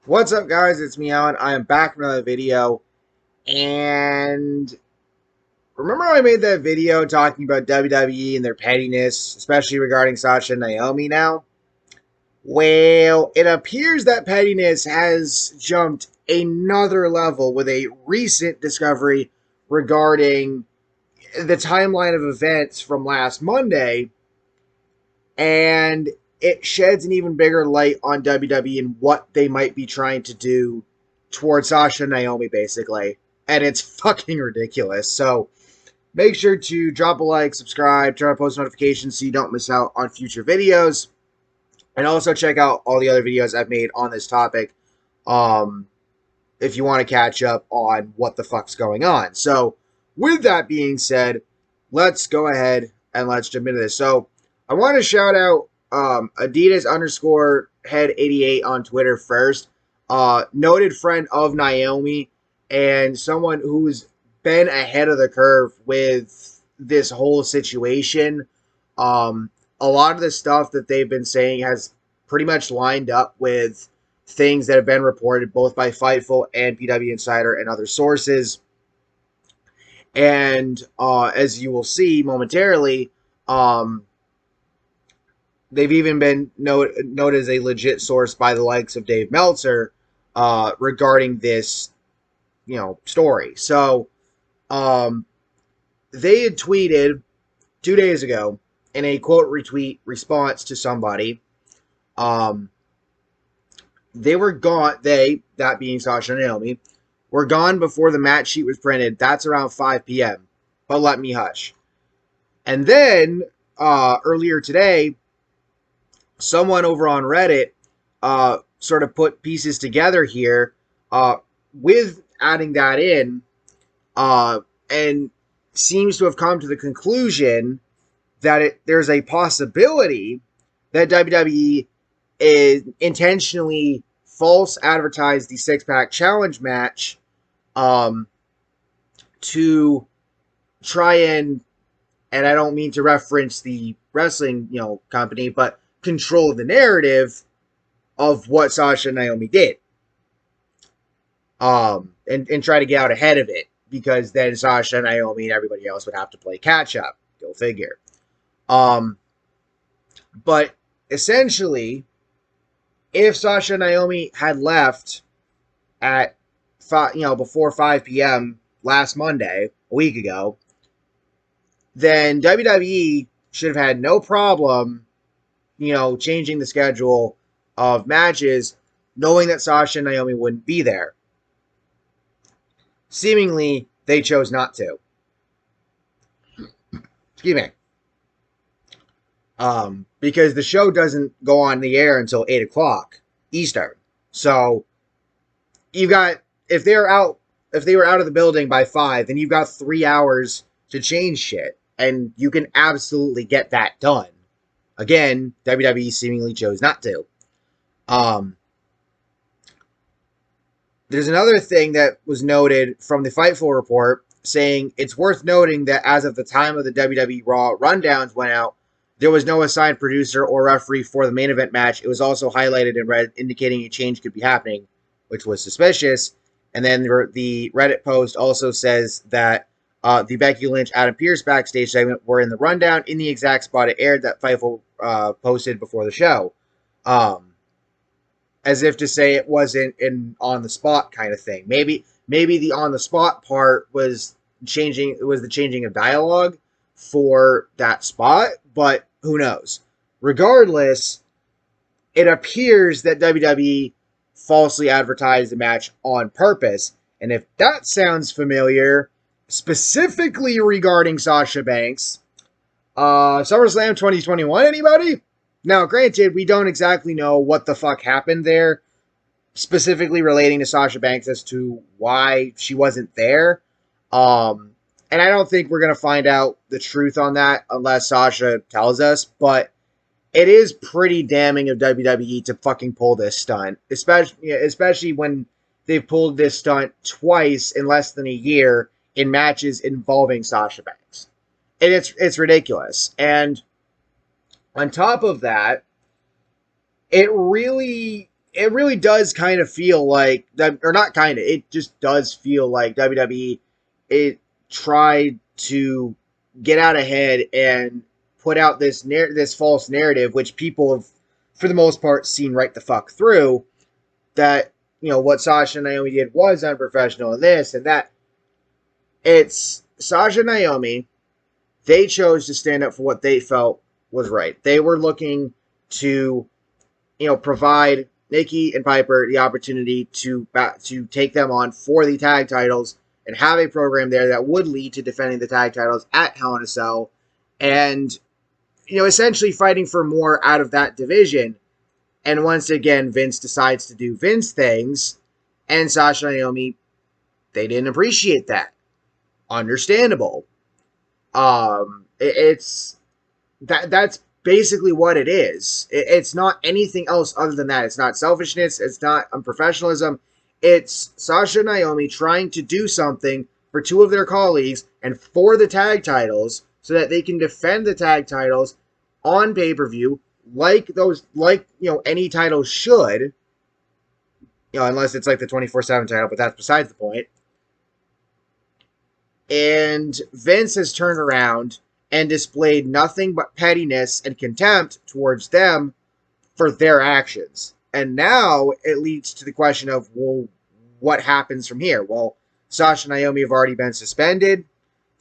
What's up, guys? It's me, Alan. I am back with another video. And remember I made that video talking about WWE and their pettiness, especially regarding Sasha and Naomi now? Well, it appears that pettiness has jumped another level with a recent discovery regarding the timeline of events from last Monday, and it sheds an even bigger light on WWE and what they might be trying to do towards Sasha and Naomi, basically. And it's fucking ridiculous. So make sure to drop a like, subscribe, turn on post notifications so you don't miss out on future videos. And also check out all the other videos I've made on this topic um, if you want to catch up on what the fuck's going on. So with that being said, let's go ahead and let's jump into this. So I want to shout out Adidas underscore head 88 on Twitter first. Noted friend of Naomi and someone who's been ahead of the curve with this whole situation. A lot of the stuff that they've been saying has pretty much lined up with things that have been reported both by Fightful and PW Insider and other sources. And as you will see momentarily, they've even been noted as a legit source by the likes of Dave Meltzer regarding this, story. So they had tweeted 2 days ago in a quote retweet response to somebody. They were gone. That being Sasha and Naomi, were gone before the match sheet was printed. That's around 5 p.m. But let me hush. And then earlier today, someone over on Reddit sort of put pieces together here with adding that in and seems to have come to the conclusion that there's a possibility that WWE is intentionally false advertised the six-pack challenge match to try and I don't mean to reference the wrestling, company, but control the narrative of what Sasha and Naomi did. And try to get out ahead of it, because then Sasha and Naomi and everybody else would have to play catch up. Go figure. But essentially, if Sasha and Naomi had left at before 5 p.m. last Monday, a week ago, then WWE should have had no problem, changing the schedule of matches, knowing that Sasha and Naomi wouldn't be there. Seemingly, they chose not to. Excuse me. Because the show doesn't go on the air until 8 o'clock Eastern. So you've got, if they were out of the building by 5, then you've got 3 hours to change shit, and you can absolutely get that done. Again, WWE seemingly chose not to. There's another thing that was noted from the Fightful report, saying it's worth noting that as of the time of the WWE Raw rundowns went out, there was no assigned producer or referee for the main event match. It was also highlighted in red, indicating a change could be happening, which was suspicious. And then the Reddit post also says that the Becky Lynch Adam Pearce backstage segment were in the rundown in the exact spot it aired that Fightful posted before the show. As if to say it wasn't an on the spot kind of thing. Maybe the on the spot part was the changing of dialogue for that spot, but who knows? Regardless, it appears that WWE falsely advertised the match on purpose. And if that sounds familiar, specifically regarding Sasha Banks, SummerSlam 2021, anybody? Now, granted, we don't exactly know what the fuck happened there, specifically relating to Sasha Banks as to why she wasn't there. And I don't think we're going to find out the truth on that unless Sasha tells us, but it is pretty damning of WWE to fucking pull this stunt, especially when they've pulled this stunt twice in less than a year in matches involving Sasha Banks. And it's ridiculous. And on top of that, it really it really does kind of feel like that, or not kind of, it just does feel like WWE, it tried to get out ahead and put out this false narrative, which people have, for the most part, seen right the fuck through. That, what Sasha and Naomi did was unprofessional, and this and that. It's Sasha and Naomi. They chose to stand up for what they felt was right. They were looking to, provide Nikki and Piper the opportunity to take them on for the tag titles and have a program there that would lead to defending the tag titles at Hell in a Cell, and essentially fighting for more out of that division. And once again, Vince decides to do Vince things, and Sasha and Naomi, they didn't appreciate that. Understandable. It's that's basically what it is. It's not anything else other than that. It's not selfishness. It's not unprofessionalism. It's Sasha and Naomi trying to do something for two of their colleagues and for the tag titles so that they can defend the tag titles on pay-per-view like any title should. Unless it's like the 24/7 title, but that's besides the point. And Vince has turned around and displayed nothing but pettiness and contempt towards them for their actions. And now it leads to the question of, well, what happens from here? Well, Sasha and Naomi have already been suspended.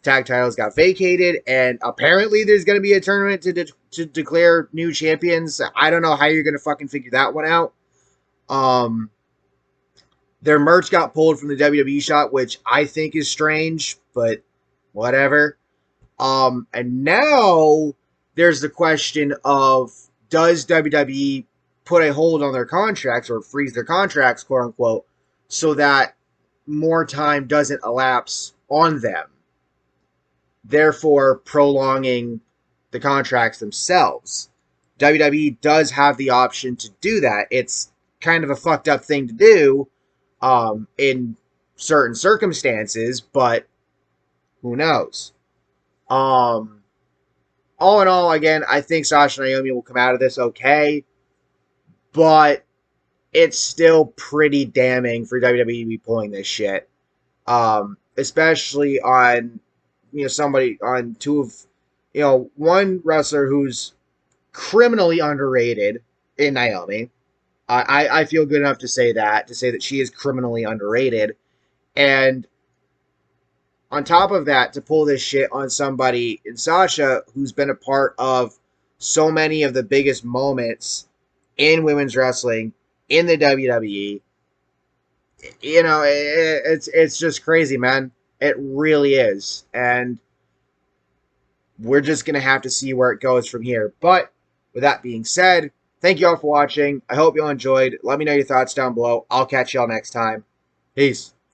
Tag titles got vacated, and apparently there's going to be a tournament to declare new champions. I don't know how you're going to fucking figure that one out. Their merch got pulled from the WWE shop, which I think is strange, but whatever. And now there's the question of, does WWE put a hold on their contracts or freeze their contracts, quote unquote, so that more time doesn't elapse on them, therefore prolonging the contracts themselves. WWE does have the option to do that. It's kind of a fucked up thing to do in certain circumstances, but who knows? All in all, again, I think Sasha and Naomi will come out of this okay, but it's still pretty damning for WWE to be pulling this shit. Especially on, somebody, on two of, one wrestler who's criminally underrated in Naomi. I feel good enough to say that she is criminally underrated. And on top of that, to pull this shit on somebody in Sasha who's been a part of so many of the biggest moments in women's wrestling in the WWE, it's just crazy, man. It really is. And we're just going to have to see where it goes from here. But with that being said, thank you all for watching. I hope you all enjoyed. Let me know your thoughts down below. I'll catch y'all next time. Peace.